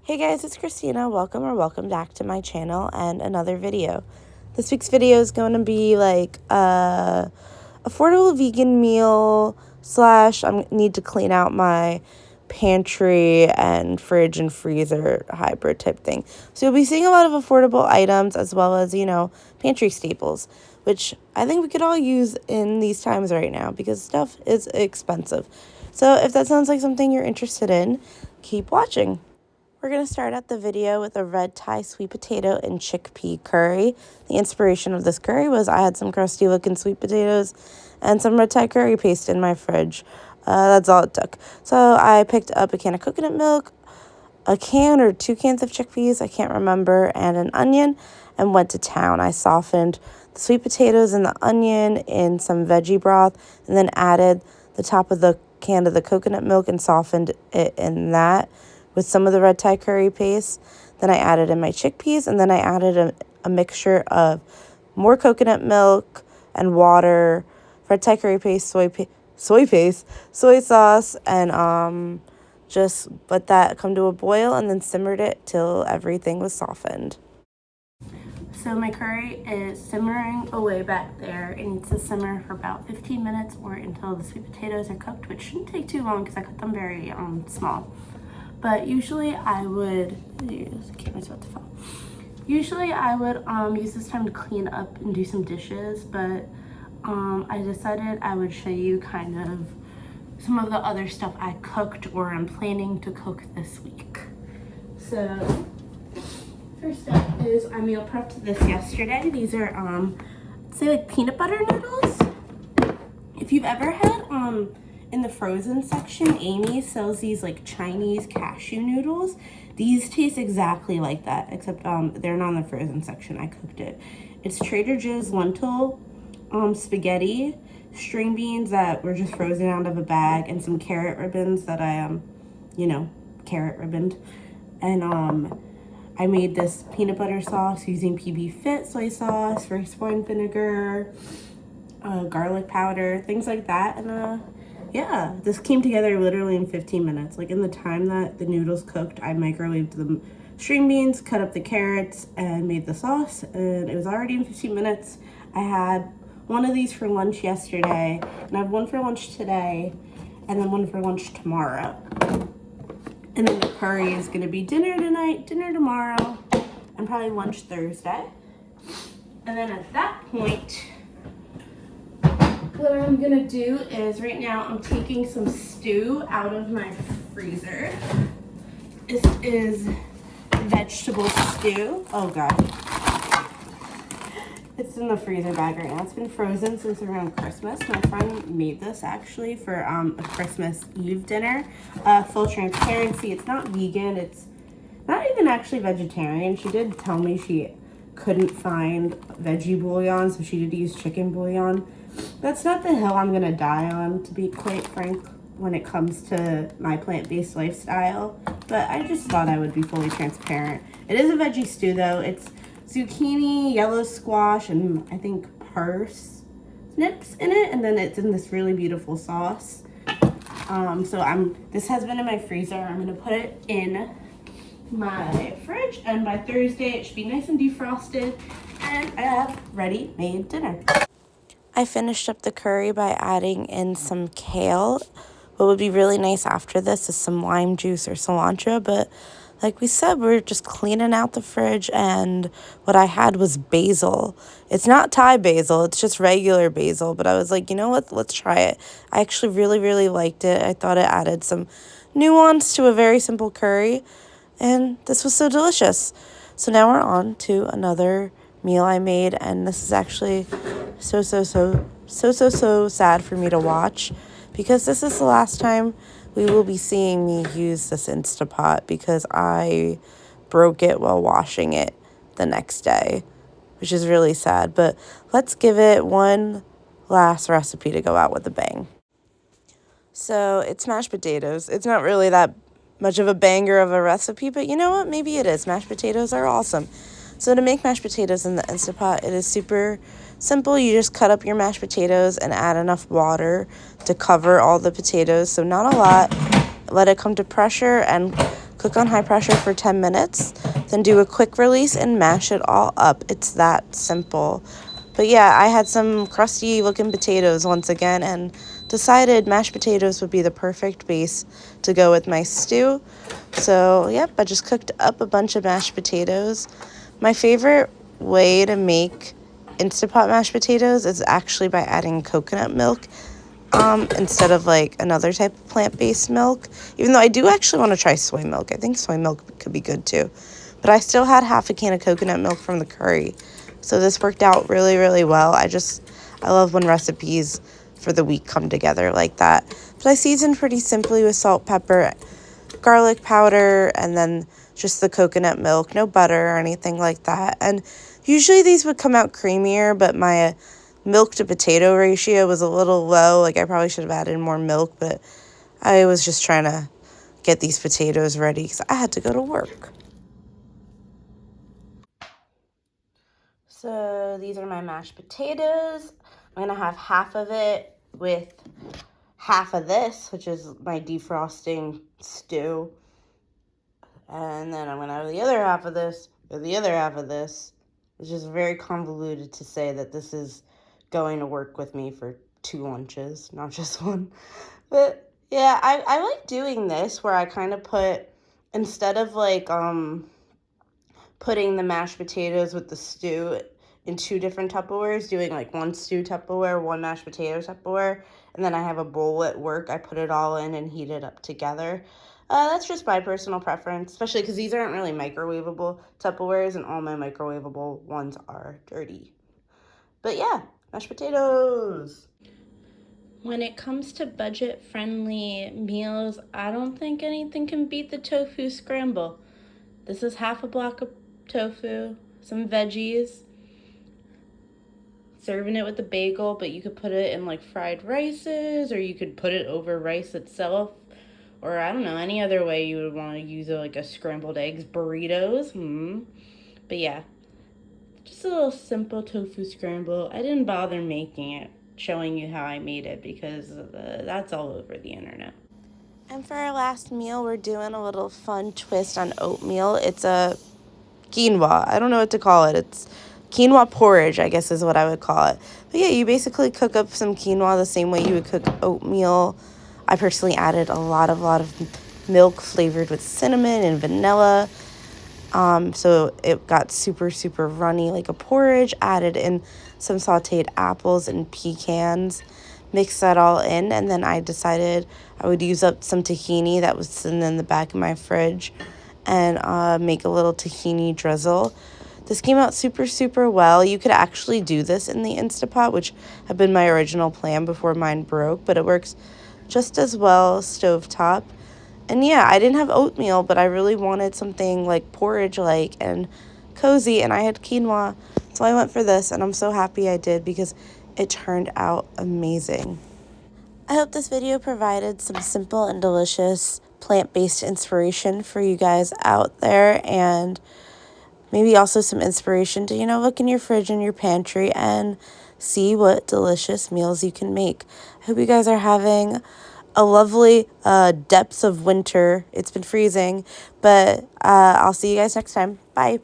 Hey guys, it's Christina. Welcome back to my channel and another video. This week's video is going to be like a affordable vegan meal slash I need to clean out my pantry and fridge and freezer hybrid type thing. So you'll be seeing a lot of affordable items as well as, pantry staples, which I think we could all use in these times right now because stuff is expensive. So if that sounds like something you're interested in, keep watching. We're going to start out the video with a red Thai sweet potato and chickpea curry. The inspiration of this curry was I had some crusty looking sweet potatoes and some red Thai curry paste in my fridge. That's all it took. So I picked up a can of coconut milk, a can or 2 cans of chickpeas, I can't remember, and an onion, and went to town. I softened the sweet potatoes and the onion in some veggie broth and then added the top of the can of the coconut milk and softened it in that with some of the red Thai curry paste. Then I added in my chickpeas, and then I added a mixture of more coconut milk and water, red Thai curry paste, soy sauce, and just let that come to a boil and then simmered it till everything was softened. So my curry is simmering away back there. It needs to simmer for about 15 minutes or until the sweet potatoes are cooked, which shouldn't take too long because I cut them very small. But usually I would, the camera's about to fall. Usually I would use this time to clean up and do some dishes, but I decided I would show you kind of some of the other stuff I cooked or I'm planning to cook this week. So first up is I meal prepped this yesterday. These are say like peanut butter noodles. If you've ever had in the frozen section, Amy sells these like Chinese cashew noodles. These taste exactly like that, except they're not in the frozen section. I cooked it. It's Trader Joe's lentil spaghetti, string beans that were just frozen out of a bag, and some carrot ribbons that I carrot ribboned. And I made this peanut butter sauce using PB Fit soy sauce, rice wine vinegar, garlic powder, things like that. And yeah, this came together literally in 15 minutes. Like in the time that the noodles cooked, I microwaved the string beans, cut up the carrots, and made the sauce. And it was already in 15 minutes. I had one of these for lunch yesterday, and I have one for lunch today, and then one for lunch tomorrow. And then the curry is gonna be dinner tonight, dinner tomorrow, and probably lunch Thursday. And then at that point, what I'm gonna do is right now I'm taking some stew out of my freezer. This is vegetable stew. Oh God. It's in the freezer bag right now. It's been frozen since around Christmas. My friend made this actually for a Christmas Eve dinner. Full transparency, it's not vegan. It's not even actually vegetarian. She did tell me she couldn't find veggie bouillon, so she did use chicken bouillon. That's not the hill I'm gonna die on, to be quite frank, when it comes to my plant-based lifestyle. But I just thought I would be fully transparent. It is a veggie stew though. It's zucchini, yellow squash, and I think parsnips in it, and then it's in this really beautiful sauce. This has been in my freezer. I'm gonna put it in my fridge, and by Thursday it should be nice and defrosted, and I have ready-made dinner. I finished up the curry by adding in some kale. What would be really nice after this is some lime juice or cilantro, but like we said, we're just cleaning out the fridge, and what I had was basil. It's not Thai basil, it's just regular basil, but I was like, you know what, let's try it. I actually really, really liked it. I thought it added some nuance to a very simple curry, and this was so delicious. So now we're on to another meal I made, and this is actually so sad for me to watch, because this is the last time we will be seeing me use this Instapot, because I broke it while washing it the next day, which is really sad. But let's give it one last recipe to go out with a bang. So it's mashed potatoes. It's not really that much of a banger of a recipe, but you know what? Maybe it is. Mashed potatoes are awesome. So to make mashed potatoes in the Instapot, it is super simple. You just cut up your mashed potatoes and add enough water to cover all the potatoes. So not a lot. Let it come to pressure and cook on high pressure for 10 minutes, then do a quick release and mash it all up. It's that simple. But yeah, I had some crusty looking potatoes once again and decided mashed potatoes would be the perfect base to go with my stew. So yep, I just cooked up a bunch of mashed potatoes. My favorite way to make Instapot mashed potatoes is actually by adding coconut milk instead of like another type of plant-based milk. Even though I do actually want to try soy milk. I think soy milk could be good too. But I still had half a can of coconut milk from the curry. So this worked out really, really well. I love when recipes for the week come together like that. But I seasoned pretty simply with salt, pepper, garlic powder, and then just the coconut milk. No butter or anything like that. And usually these would come out creamier, but my milk to potato ratio was a little low. Like I probably should have added more milk, but I was just trying to get these potatoes ready because I had to go to work. So these are my mashed potatoes. I'm going to have half of it with half of this, which is my defrosting stew. And then I'm going to have the other half of this with the other half of this. It's just very convoluted to say that this is going to work with me for 2 lunches, not just one. But yeah, I like doing this where I kind of put, instead of like putting the mashed potatoes with the stew in 2 different Tupperwares, doing like 1 stew Tupperware, 1 mashed potato Tupperware, and then I have a bowl at work. I put it all in and heat it up together. That's just my personal preference, especially because these aren't really microwavable Tupperwares, and all my microwavable ones are dirty. But yeah, mashed potatoes. When it comes to budget-friendly meals, I don't think anything can beat the tofu scramble. This is half a block of tofu, some veggies, serving it with a bagel, but you could put it in like fried rices, or you could put it over rice itself, or I don't know, any other way you would want to use it, like a scrambled eggs, burritos. But yeah, just a little simple tofu scramble. I didn't bother making it, showing you how I made it, because that's all over the internet. And for our last meal, we're doing a little fun twist on oatmeal. It's a quinoa. I don't know what to call it. It's quinoa porridge, I guess is what I would call it. But yeah, you basically cook up some quinoa the same way you would cook oatmeal. I personally added a lot of milk flavored with cinnamon and vanilla. So it got super, super runny like a porridge. Added in some sauteed apples and pecans. Mixed that all in, and then I decided I would use up some tahini that was sitting in the back of my fridge and make a little tahini drizzle. This came out super, super well. You could actually do this in the Instapot, which had been my original plan before mine broke, but it works just as well stovetop. And yeah, I didn't have oatmeal, but I really wanted something like porridge-like and cozy, and I had quinoa, so I went for this, and I'm so happy I did because it turned out amazing. I hope this video provided some simple and delicious plant-based inspiration for you guys out there, and maybe also some inspiration to, look in your fridge and your pantry and see what delicious meals you can make. I hope you guys are having a lovely depths of winter. It's been freezing, but I'll see you guys next time. Bye.